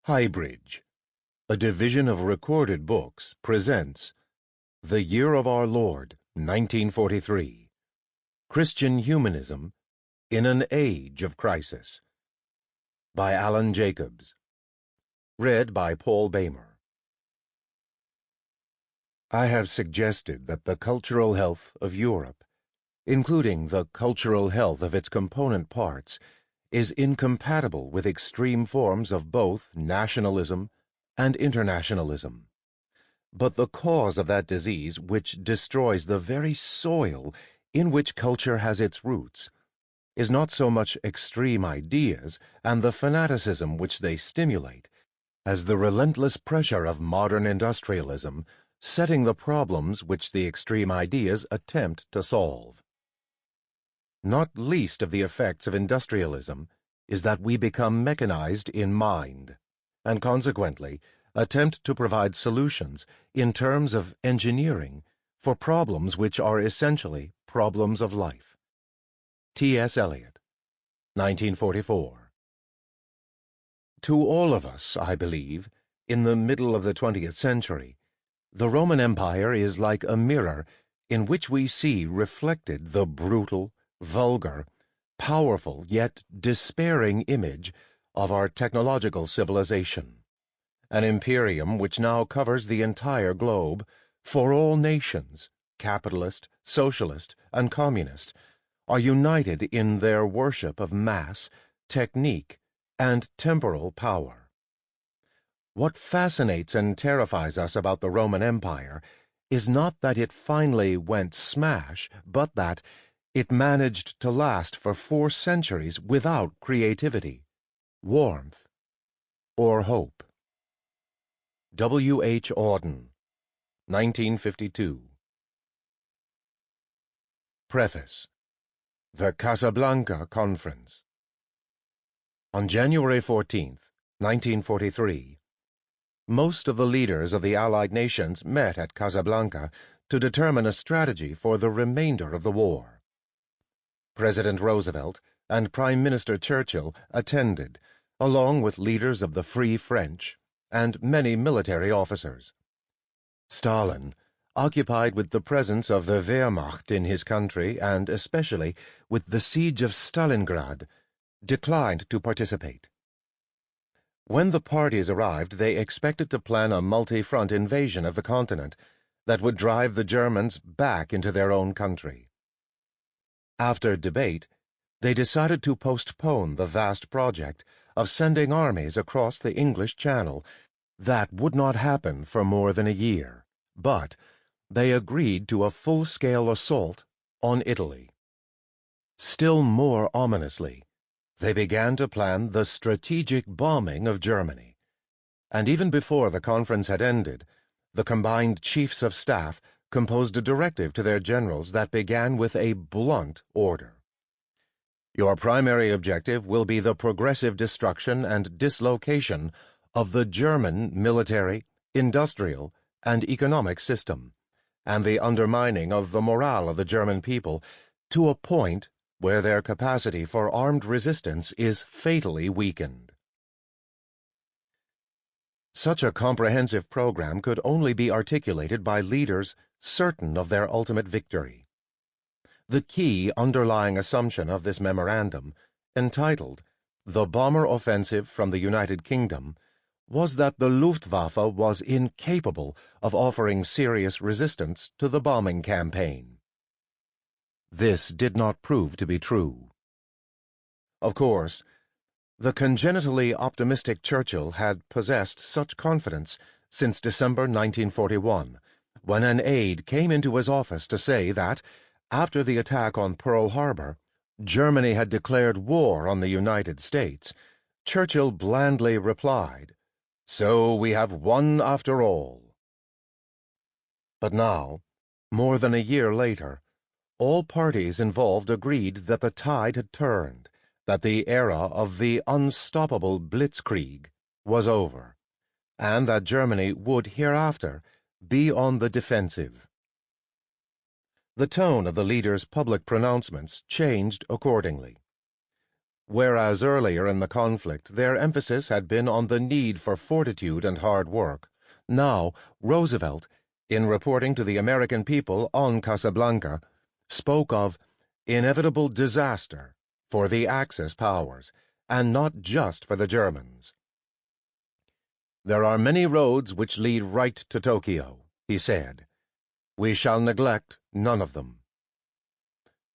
HighBridge, a division of Recorded Books, presents The Year of Our Lord, 1943, Christian Humanism in an Age of Crisis, by Alan Jacobs. Read by Paul Boehmer. I have suggested that the cultural health of Europe, including the cultural health of its component parts, is incompatible with extreme forms of both nationalism and internationalism. But the cause of that disease which destroys the very soil in which culture has its roots is not so much extreme ideas and the fanaticism which they stimulate, as the relentless pressure of modern industrialism setting the problems which the extreme ideas attempt to solve. Not least of the effects of industrialism is that we become mechanized in mind, and consequently attempt to provide solutions in terms of engineering for problems which are essentially problems of life. T.S. Eliot, 1944. To all of us, I believe, in the middle of the 20th century, the Roman Empire is like a mirror in which we see reflected the brutal, vulgar, powerful yet despairing image of our technological civilization, an imperium which now covers the entire globe, for all nations, capitalist, socialist, and communist, are united in their worship of mass, technique, and temporal power. What fascinates and terrifies us about the Roman Empire is not that it finally went smash, but that it managed to last for 4 centuries without creativity, warmth, or hope. W. H. Auden, 1952. Preface. The Casablanca Conference. On January 14, 1943, most of the leaders of the Allied nations met at Casablanca to determine a strategy for the remainder of the war. President Roosevelt and Prime Minister Churchill attended, along with leaders of the Free French and many military officers. Stalin, occupied with the presence of the Wehrmacht in his country and especially with the siege of Stalingrad, declined to participate. When the parties arrived, they expected to plan a multi-front invasion of the continent that would drive the Germans back into their own country. After debate, they decided to postpone the vast project of sending armies across the English Channel. That would not happen for more than a year, but they agreed to a full-scale assault on Italy. Still more ominously, they began to plan the strategic bombing of Germany, and even before the conference had ended, the combined chiefs of staff composed a directive to their generals that began with a blunt order. Your primary objective will be the progressive destruction and dislocation of the German military, industrial, and economic system, and the undermining of the morale of the German people to a point where their capacity for armed resistance is fatally weakened. Such a comprehensive program could only be articulated by leaders certain of their ultimate victory. The key underlying assumption of this memorandum, entitled The Bomber Offensive from the United Kingdom, was that the Luftwaffe was incapable of offering serious resistance to the bombing campaign. This did not prove to be true. Of course, the congenitally optimistic Churchill had possessed such confidence since December 1941, when an aide came into his office to say that, after the attack on Pearl Harbor, Germany had declared war on the United States. Churchill blandly replied, "So we have won after all." But now, more than a year later, all parties involved agreed that the tide had turned, that the era of the unstoppable blitzkrieg was over, and that Germany would hereafter be on the defensive. The tone of the leaders' public pronouncements changed accordingly. Whereas earlier in the conflict their emphasis had been on the need for fortitude and hard work, now Roosevelt, in reporting to the American people on Casablanca, spoke of inevitable disaster for the Axis powers, and not just for the Germans. "There are many roads which lead right to Tokyo," he said. "We shall neglect none of them."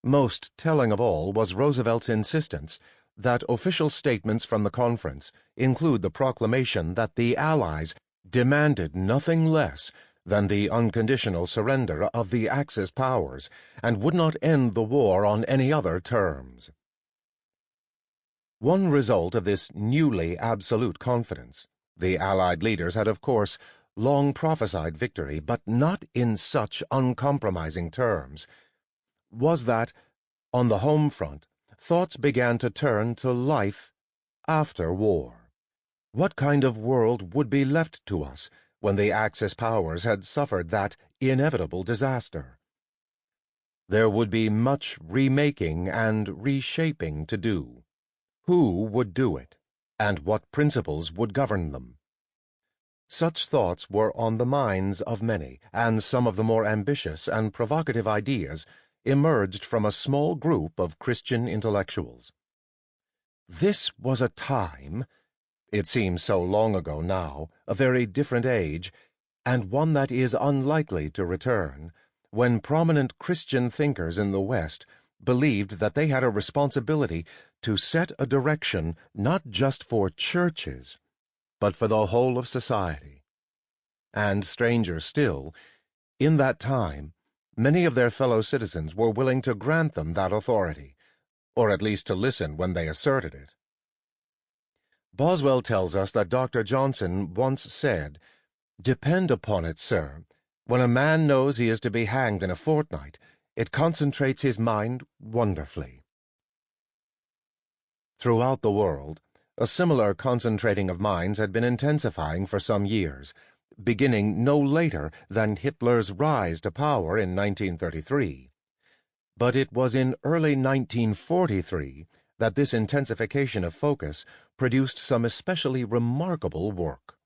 Most telling of all was Roosevelt's insistence that official statements from the conference include the proclamation that the Allies demanded nothing less than the unconditional surrender of the Axis powers and would not end the war on any other terms. One result of this newly absolute confidence, the Allied leaders had of course long prophesied victory, but not in such uncompromising terms, was that, on the home front, thoughts began to turn to life after war. What kind of world would be left to us when the Axis powers had suffered that inevitable disaster? There would be much remaking and reshaping to do. Who would do it, and what principles would govern them? Such thoughts were on the minds of many, and some of the more ambitious and provocative ideas emerged from a small group of Christian intellectuals. This was a time, it seems so long ago now, a very different age, and one that is unlikely to return, when prominent Christian thinkers in the West believed that they had a responsibility to set a direction not just for churches, but for the whole of society. And stranger still, in that time, many of their fellow citizens were willing to grant them that authority, or at least to listen when they asserted it. Boswell tells us that Dr. Johnson once said, "Depend upon it, sir, when a man knows he is to be hanged in a fortnight, it concentrates his mind wonderfully." Throughout the world, a similar concentrating of minds had been intensifying for some years, beginning no later than Hitler's rise to power in 1933. But it was in early 1943 that this intensification of focus produced some especially remarkable work.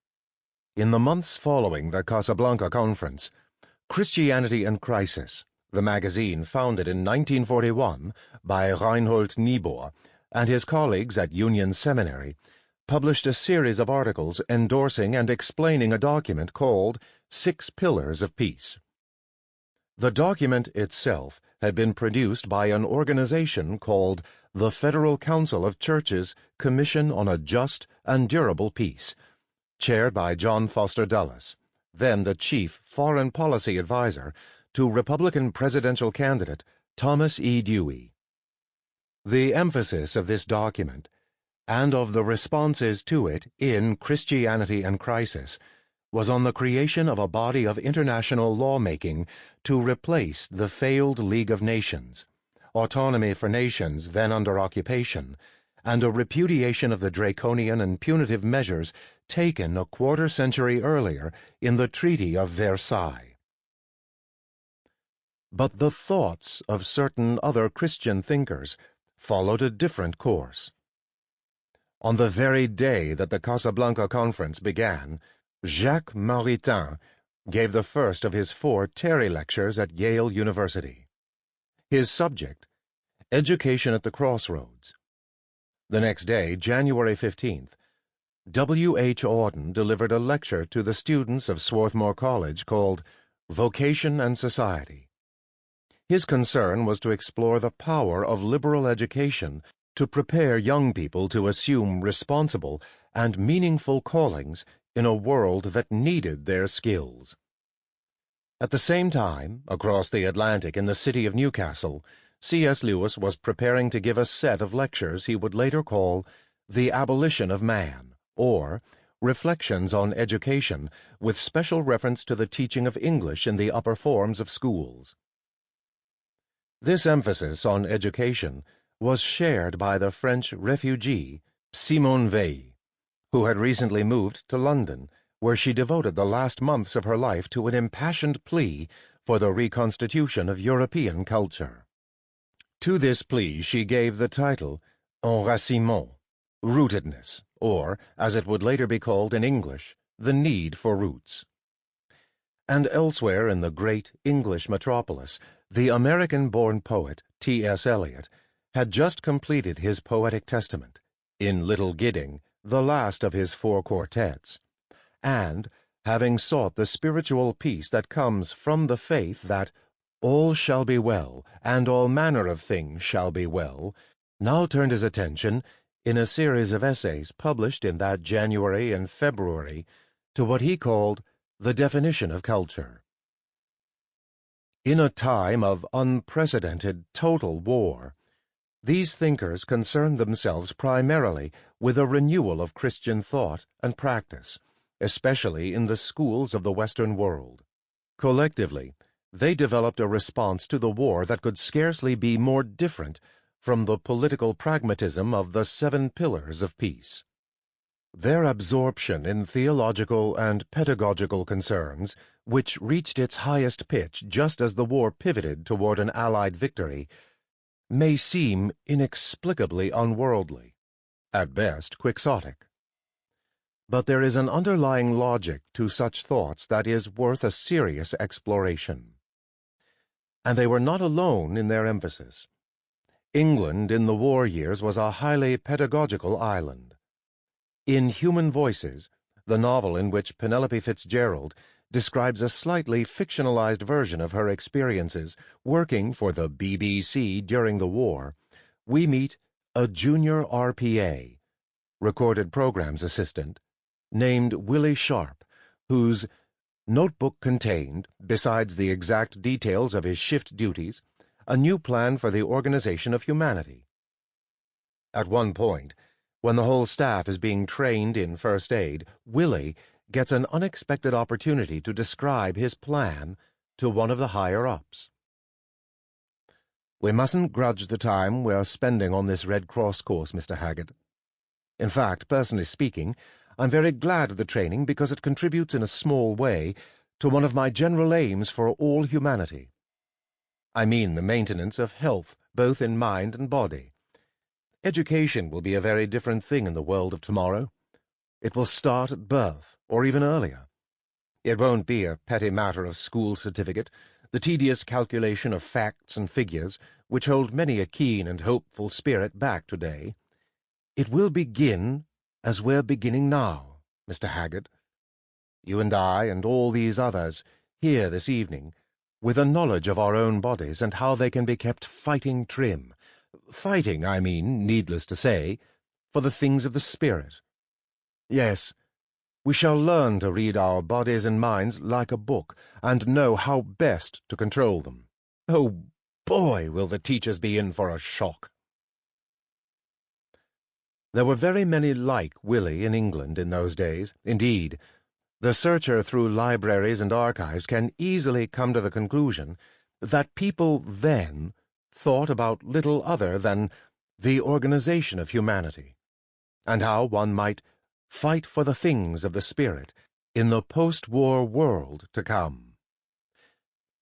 In the months following the Casablanca Conference, Christianity and Crisis, the magazine founded in 1941 by Reinhold Niebuhr and his colleagues at Union Seminary, published a series of articles endorsing and explaining a document called 6 Pillars of Peace. The document itself had been produced by an organization called the Federal Council of Churches Commission on a Just and Durable Peace, chaired by John Foster Dulles, then the chief foreign policy advisor to Republican presidential candidate Thomas E. Dewey. The emphasis of this document, and of the responses to it in Christianity and Crisis, was on the creation of a body of international lawmaking to replace the failed League of Nations, autonomy for nations then under occupation, and a repudiation of the draconian and punitive measures taken a quarter-century earlier in the Treaty of Versailles. But the thoughts of certain other Christian thinkers followed a different course. On the very day that the Casablanca Conference began, Jacques Maritain gave the first of his 4 Terry lectures at Yale University. His subject, Education at the Crossroads. The next day, January 15th, W. H. Auden delivered a lecture to the students of Swarthmore College called Vocation and Society. His concern was to explore the power of liberal education to prepare young people to assume responsible and meaningful callings in a world that needed their skills. At the same time, across the Atlantic in the city of Newcastle, C.S. Lewis was preparing to give a set of lectures he would later call The Abolition of Man, or Reflections on Education, with special reference to the teaching of English in the upper forms of schools. This emphasis on education was shared by the French refugee Simone Weil, who had recently moved to London, where she devoted the last months of her life to an impassioned plea for the reconstitution of European culture. To this plea she gave the title, enracinement, rootedness, or, as it would later be called in English, the need for roots. And elsewhere in the great English metropolis, the American-born poet T.S. Eliot had just completed his poetic testament, in Little Gidding, the last of his 4 quartets, and, having sought the spiritual peace that comes from the faith that all shall be well, and all manner of things shall be well, now turned his attention, in a series of essays published in that January and February, to what he called the definition of culture. In a time of unprecedented total war, these thinkers concerned themselves primarily with a renewal of Christian thought and practice, especially in the schools of the Western world. Collectively, they developed a response to the war that could scarcely be more different from the political pragmatism of the 7 pillars of peace. Their absorption in theological and pedagogical concerns, which reached its highest pitch just as the war pivoted toward an Allied victory, may seem inexplicably unworldly, at best quixotic. But there is an underlying logic to such thoughts that is worth a serious exploration. And they were not alone in their emphasis. England in the war years was a highly pedagogical island. In Human Voices, the novel in which Penelope Fitzgerald describes a slightly fictionalized version of her experiences working for the BBC during the war, we meet a junior RPA, recorded programs assistant, named Willie Sharp, whose notebook contained, besides the exact details of his shift duties, a new plan for the organization of humanity. At one point, when the whole staff is being trained in first aid, Willie gets an unexpected opportunity to describe his plan to one of the higher-ups. "We mustn't grudge the time we're spending on this Red Cross course, Mr. Haggard. In fact, personally speaking, I'm very glad of the training because it contributes in a small way to one of my general aims for all humanity. I mean the maintenance of health, both in mind and body. Education will be a very different thing in the world of tomorrow. It will start at birth, or even earlier. It won't be a petty matter of school certificate, the tedious calculation of facts and figures, which hold many a keen and hopeful spirit back today. It will begin as we're beginning now, Mr. Haggard. You and I and all these others here this evening, with a knowledge of our own bodies and how they can be kept fighting trim. Fighting, I mean, needless to say, for the things of the spirit. Yes, we shall learn to read our bodies and minds like a book, and know how best to control them. Oh, boy, will the teachers be in for a shock." There were very many like Willie in England in those days. Indeed, the searcher through libraries and archives can easily come to the conclusion that people then thought about little other than the organization of humanity, and how one might fight for the things of the spirit in the post-war world to come.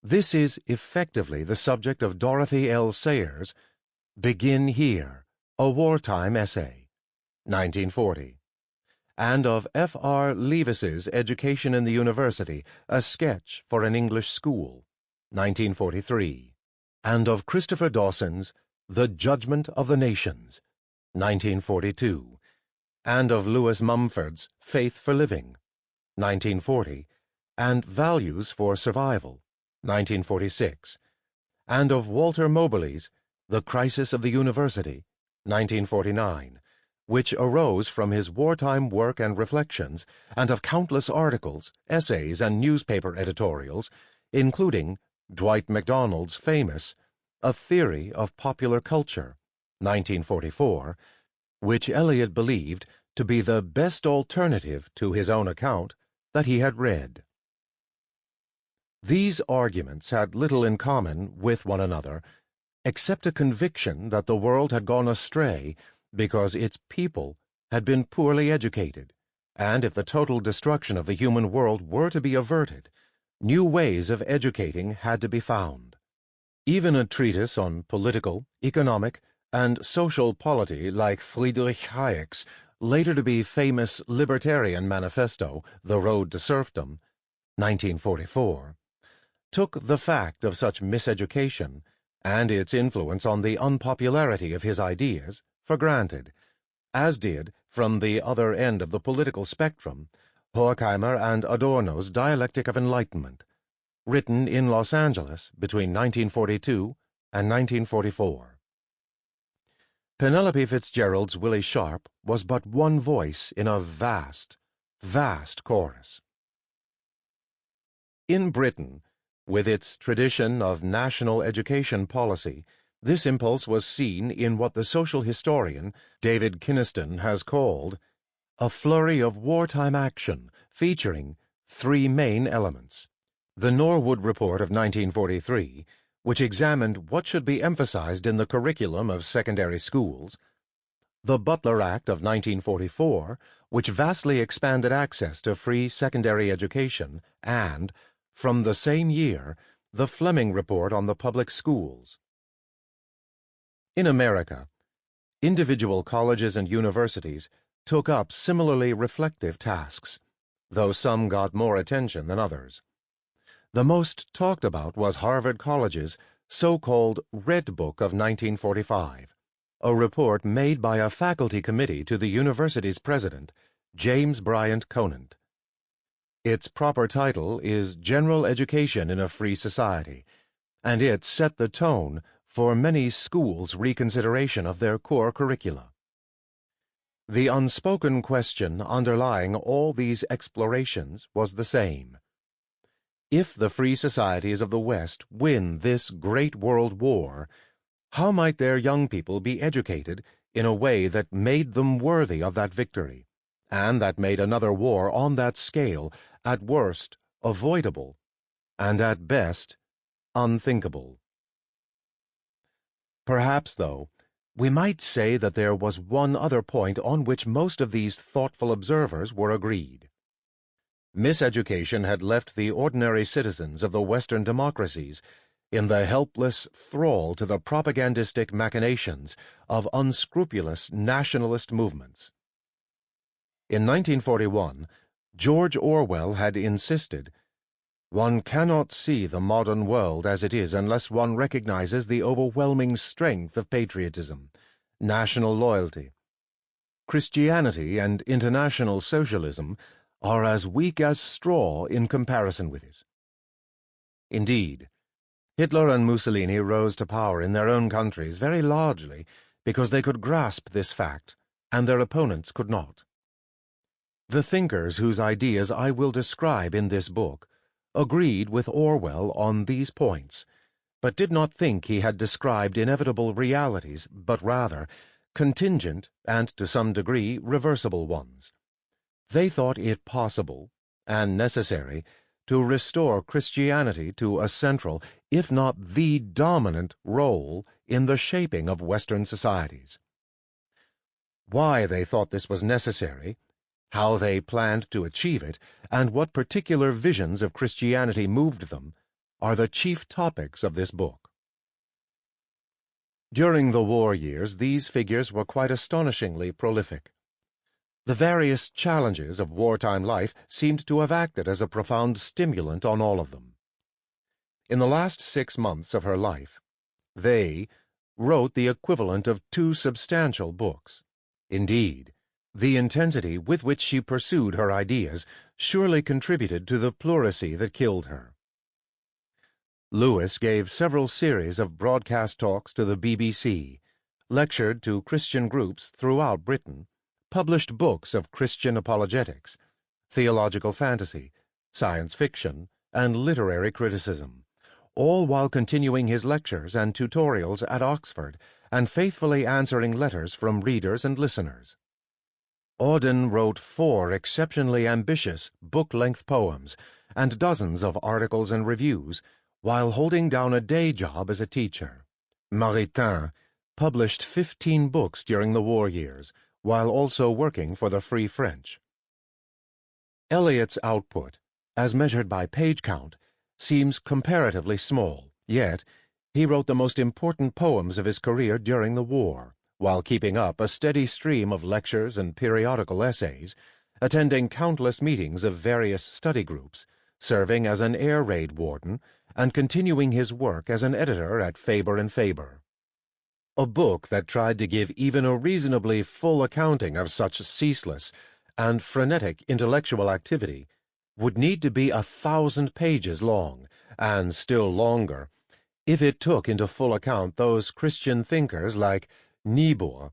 This is effectively the subject of Dorothy L. Sayers' Begin Here, a Wartime Essay, 1940, and of F.R. Leavis's Education in the University, a Sketch for an English School, 1943, and of Christopher Dawson's The Judgment of the Nations, 1942, and of Lewis Mumford's Faith for Living, 1940, and Values for Survival, 1946, and of Walter Moberly's The Crisis of the University, 1949, which arose from his wartime work and reflections, and of countless articles, essays, and newspaper editorials, including Dwight MacDonald's famous A Theory of Popular Culture, 1944, which Eliot believed to be the best alternative to his own account that he had read. These arguments had little in common with one another, except a conviction that the world had gone astray because its people had been poorly educated, and if the total destruction of the human world were to be averted, new ways of educating had to be found. Even a treatise on political, economic, and social polity like Friedrich Hayek's, later to be famous libertarian manifesto, The Road to Serfdom, 1944, took the fact of such miseducation and its influence on the unpopularity of his ideas for granted, as did, from the other end of the political spectrum, Horkheimer and Adorno's Dialectic of Enlightenment, written in Los Angeles between 1942 and 1944. Penelope Fitzgerald's Willie Sharp was but one voice in a vast, vast chorus. In Britain, with its tradition of national education policy, this impulse was seen in what the social historian David Kynaston has called a flurry of wartime action featuring three main elements: the Norwood Report of 1943, which examined what should be emphasized in the curriculum of secondary schools; the Butler Act of 1944, which vastly expanded access to free secondary education; and, from the same year, the Fleming Report on the public schools. In America, individual colleges and universities took up similarly reflective tasks, though some got more attention than others. The most talked about was Harvard College's so-called Red Book of 1945, a report made by a faculty committee to the university's president, James Bryant Conant. Its proper title is General Education in a Free Society, and it set the tone for many schools' reconsideration of their core curricula. The unspoken question underlying all these explorations was the same. If the free societies of the West win this great world war, how might their young people be educated in a way that made them worthy of that victory, and that made another war on that scale, at worst, avoidable, and at best, unthinkable? Perhaps, though, we might say that there was one other point on which most of these thoughtful observers were agreed. Miseducation had left the ordinary citizens of the Western democracies in the helpless thrall to the propagandistic machinations of unscrupulous nationalist movements. In 1941, George Orwell had insisted, "One cannot see the modern world as it is unless one recognizes the overwhelming strength of patriotism, national loyalty. Christianity and international socialism are as weak as straw in comparison with it." Indeed, Hitler and Mussolini rose to power in their own countries very largely because they could grasp this fact, and their opponents could not. The thinkers whose ideas I will describe in this book agreed with Orwell on these points, but did not think he had described inevitable realities, but rather contingent and, to some degree, reversible ones. They thought it possible, and necessary, to restore Christianity to a central, if not the dominant, role in the shaping of Western societies. Why they thought this was necessary, how they planned to achieve it, and what particular visions of Christianity moved them, are the chief topics of this book. During the war years, these figures were quite astonishingly prolific. The various challenges of wartime life seemed to have acted as a profound stimulant on all of them. In the last 6 months of her life, they wrote the equivalent of 2 substantial books. Indeed, the intensity with which she pursued her ideas surely contributed to the pleurisy that killed her. Lewis gave several series of broadcast talks to the BBC, lectured to Christian groups throughout Britain, published books of Christian apologetics, theological fantasy, science fiction, and literary criticism, all while continuing his lectures and tutorials at Oxford and faithfully answering letters from readers and listeners. Auden wrote 4 exceptionally ambitious book-length poems and dozens of articles and reviews while holding down a day job as a teacher. Maritain published 15 books during the war years, while also working for the Free French. Eliot's output, as measured by page count, seems comparatively small, yet He wrote the most important poems of his career during the war, while keeping up a steady stream of lectures and periodical essays, attending countless meetings of various study groups, serving as an air raid warden, and continuing his work as an editor at Faber and Faber. A book that tried to give even a reasonably full accounting of such ceaseless and frenetic intellectual activity would need to be 1,000 pages long, and still longer, if it took into full account those Christian thinkers like Niebuhr,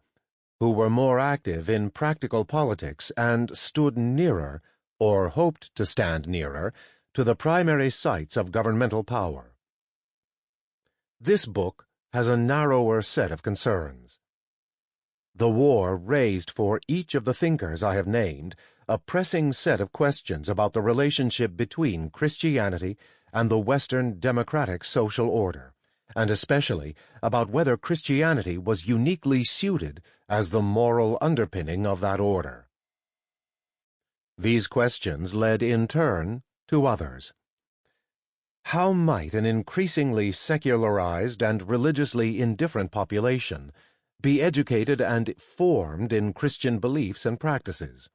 who were more active in practical politics and stood nearer, or hoped to stand nearer, to the primary sites of governmental power. This book has a narrower set of concerns. The war raised for each of the thinkers I have named a pressing set of questions about the relationship between Christianity and the Western democratic social order, and especially about whether Christianity was uniquely suited as the moral underpinning of that order. These questions led in turn to others. How might an increasingly secularized and religiously indifferent population be educated and formed in Christian beliefs and practices?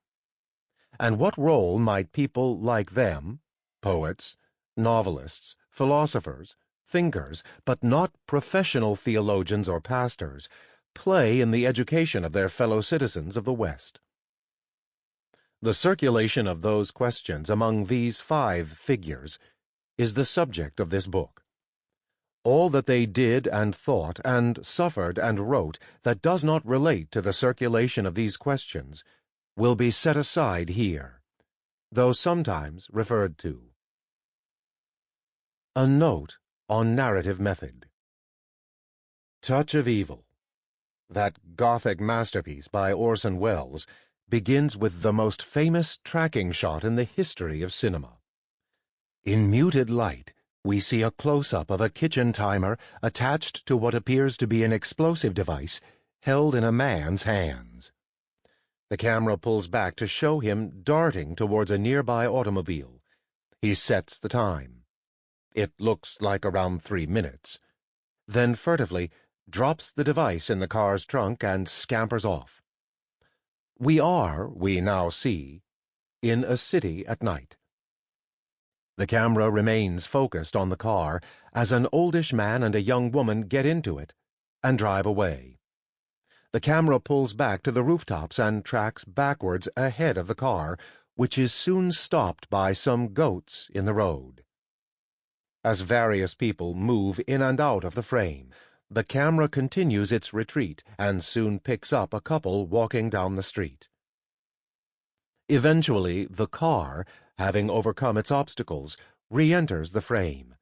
And what role might people like them, poets, novelists, philosophers, thinkers, but not professional theologians or pastors, play in the education of their fellow citizens of the West? The circulation of those questions among these 5 figures is the subject of this book. All that they did and thought and suffered and wrote that does not relate to the circulation of these questions will be set aside here, though sometimes referred to. A note on narrative method. Touch of Evil, that Gothic masterpiece by Orson Welles, begins with the most famous tracking shot in the history of cinema. In muted light, we see a close-up of a kitchen timer attached to what appears to be an explosive device held in a man's hands. The camera pulls back to show him darting towards a nearby automobile. He sets the time. It looks like around 3 minutes. Then furtively drops the device in the car's trunk and scampers off. We now see, in a city at night. The camera remains focused on the car as an oldish man and a young woman get into it and drive away. The camera pulls back to the rooftops and tracks backwards ahead of the car, which is soon stopped by some goats in the road. As various people move in and out of the frame, the camera continues its retreat and soon picks up a couple walking down the street. Eventually, the car, having overcome its obstacles, re-enters the frame.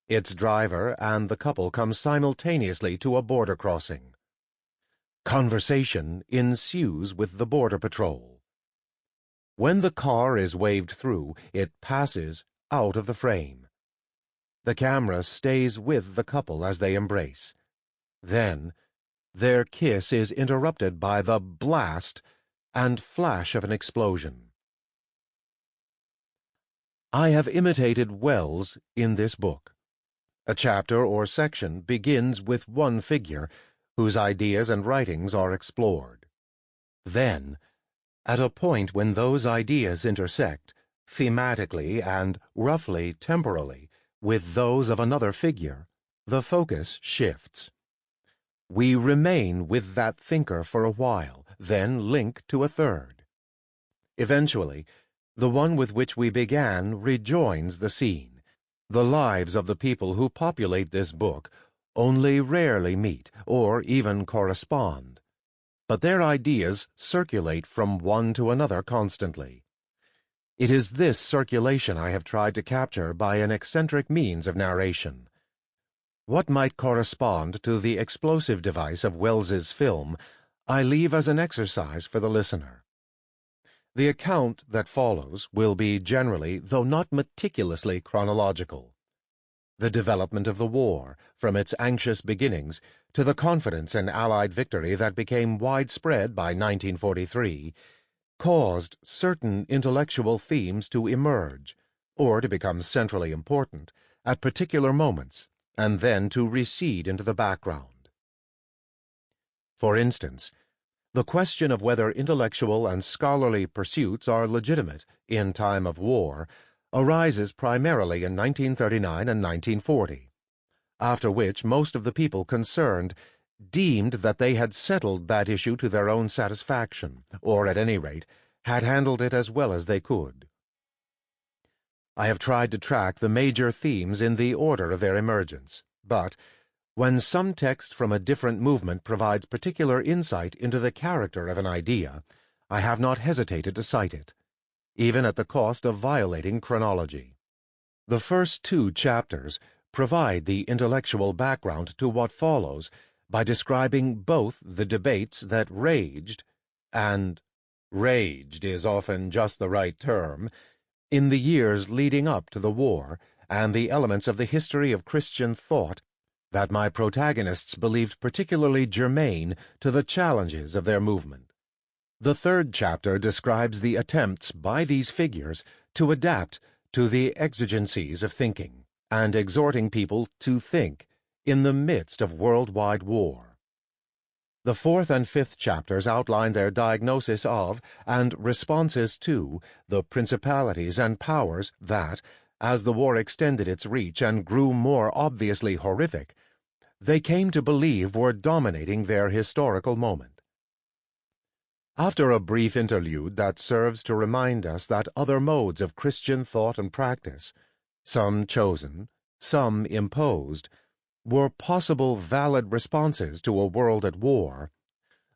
Its driver and the couple come simultaneously to a border crossing. Conversation ensues with the border patrol. When the car is waved through, it passes out of the frame. The camera stays with the couple as they embrace. Then, their kiss is interrupted by the blast and flash of an explosion. I have imitated Wells in this book. A chapter or section begins with one figure, whose ideas and writings are explored. Then, at a point when those ideas intersect, thematically and roughly temporally, with those of another figure, the focus shifts. We remain with that thinker for a while, then link to a third. Eventually, the one with which we began rejoins the scene. The lives of the people who populate this book only rarely meet or even correspond, but their ideas circulate from one to another constantly. It is this circulation I have tried to capture by an eccentric means of narration. What might correspond to the explosive device of Wells's film, I leave as an exercise for the listener. The account that follows will be generally, though not meticulously, chronological. The development of the war, from its anxious beginnings to the confidence in Allied victory that became widespread by 1943, caused certain intellectual themes to emerge, or to become centrally important, at particular moments, and then to recede into the background. For instance, the question of whether intellectual and scholarly pursuits are legitimate in time of war arises primarily in 1939 and 1940, after which most of the people concerned deemed that they had settled that issue to their own satisfaction, or at any rate, had handled it as well as they could. I have tried to track the major themes in the order of their emergence, but when some text from a different movement provides particular insight into the character of an idea, I have not hesitated to cite it, even at the cost of violating chronology. The first two chapters provide the intellectual background to what follows by describing both the debates that raged, and raged is often just the right term, in the years leading up to the war, and the elements of the history of Christian thought that my protagonists believed particularly germane to the challenges of their movement. The third chapter describes the attempts by these figures to adapt to the exigencies of thinking, and exhorting people to think in the midst of worldwide war. The fourth and fifth chapters outline their diagnosis of and responses to the principalities and powers that, as the war extended its reach and grew more obviously horrific, they came to believe were dominating their historical moment. After a brief interlude that serves to remind us that other modes of Christian thought and practice, some chosen, some imposed, were possible valid responses to a world at war,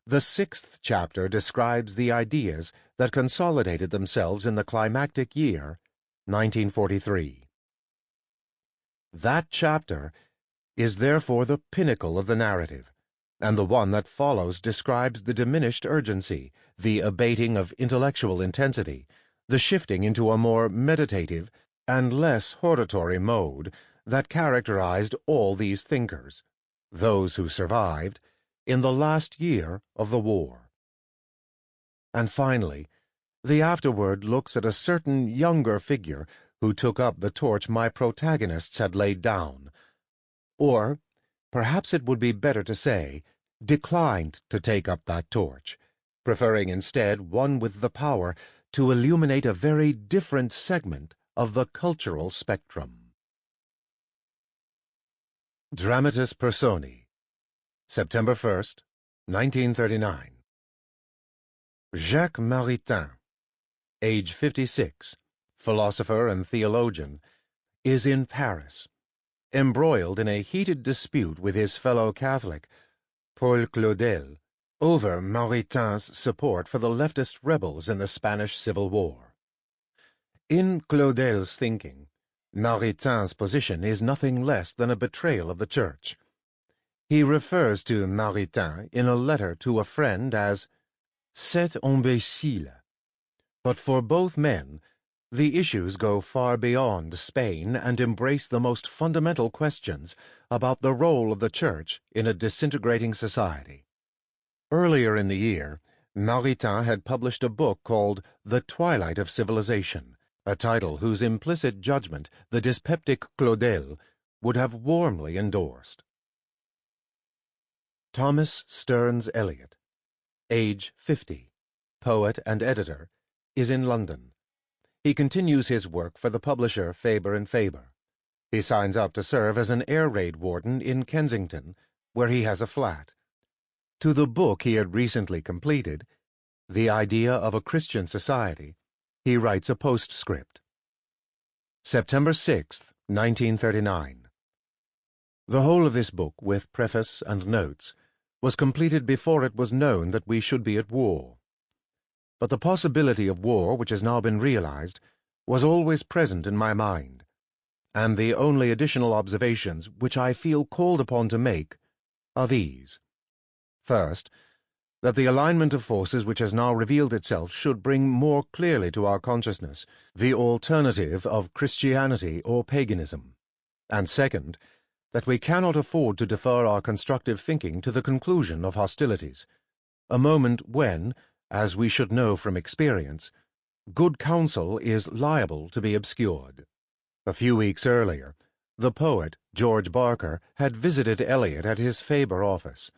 the sixth chapter describes the ideas that consolidated themselves in the climactic year, 1943. That chapter is therefore the pinnacle of the narrative, and the one that follows describes the diminished urgency, the abating of intellectual intensity, the shifting into a more meditative and less hortatory mode that characterized all these thinkers, those who survived, in the last year of the war. And finally, the afterword looks at a certain younger figure who took up the torch my protagonists had laid down, or perhaps it would be better to say, declined to take up that torch, preferring instead one with the power to illuminate a very different segment of the cultural spectrum. Dramatis Personae, September 1st, 1939. Jacques Maritain, age 56, philosopher and theologian, is in Paris, embroiled in a heated dispute with his fellow Catholic, Paul Claudel, over Maritain's support for the leftist rebels in the Spanish Civil War. In Claudel's thinking, Maritain's position is nothing less than a betrayal of the Church. He refers to Maritain in a letter to a friend as cet imbécile. But for both men, the issues go far beyond Spain and embrace the most fundamental questions about the role of the Church in a disintegrating society. Earlier in the year, Maritain had published a book called The Twilight of Civilization, a title whose implicit judgment the dyspeptic Claudel would have warmly endorsed. Thomas Stearns Eliot, age 50, poet and editor, is in London. He continues his work for the publisher Faber & Faber. He signs up to serve as an air raid warden in Kensington, where he has a flat. To the book he had recently completed, The Idea of a Christian Society, he writes a postscript. September 6th, 1939. The whole of this book, with preface and notes, was completed before it was known that we should be at war. But the possibility of war, which has now been realized, was always present in my mind, and the only additional observations which I feel called upon to make are these. First, that the alignment of forces which has now revealed itself should bring more clearly to our consciousness the alternative of Christianity or paganism, and second, that we cannot afford to defer our constructive thinking to the conclusion of hostilities, a moment when, as we should know from experience, good counsel is liable to be obscured. A few weeks earlier, The poet, George Barker, had visited Eliot at his Faber office.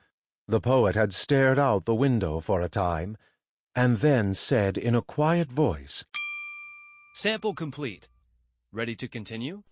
The poet had stared out the window for a time, and then said in a quiet voice, "Sample complete. Ready to continue?"